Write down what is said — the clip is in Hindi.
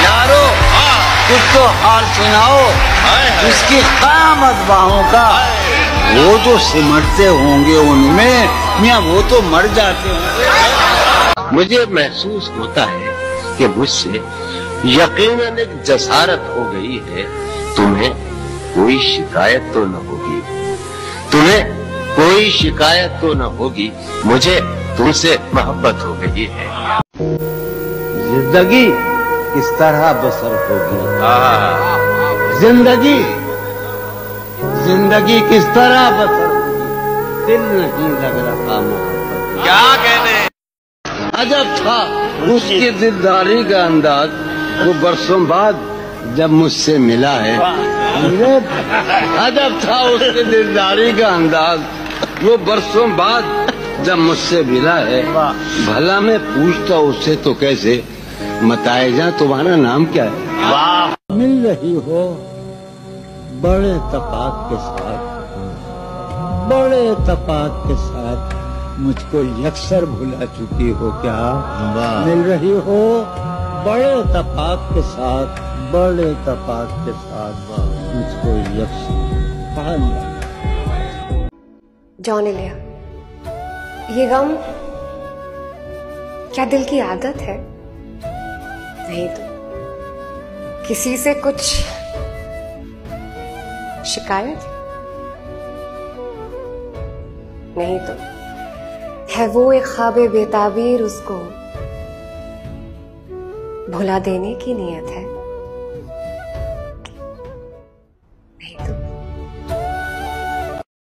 यारो कुछ तो हाल सुनाओ उसकी क़यामत बाहों का। वो जो सिमटते होंगे उनमें मियां वो तो मर जाते होंगे। मुझे महसूस होता है कि मुझसे यकीनन एक जसारत हो गई है। तुम्हें कोई शिकायत तो न होगी, तुम्हें कोई शिकायत तो न होगी, मुझे तुमसे मोहब्बत हो गई है। जिंदगी किस तरह बसर होगी, जिंदगी जिंदगी किस तरह बसर होगी, दिल नहीं लग रहा मोहब्बत। क्या कहने अजब था उसकी दिलदारी का अंदाज, वो बरसों बाद जब मुझसे मिला है। अजब था उसकी दिलदारी का अंदाज, वो बरसों बाद जब मुझसे मिला है। भला मैं पूछता उससे तो कैसे, बताए जा तुम्हारा नाम क्या है। वाह। मिल रही हो बड़े तपाक के साथ, बड़े तपाक के साथ मुझको यकसर भुला चुकी हो क्या। मिल रही हो बड़े तपाक के साथ, बड़े तपाक के साथ मुझको यकसर पा लिया। जॉन इलिया, ये गम क्या दिल की आदत है? नहीं तो किसी से कुछ शिकायत? नहीं तो है वो एक ख्वाबे बेताबीर, उसको भुला देने की नीयत है।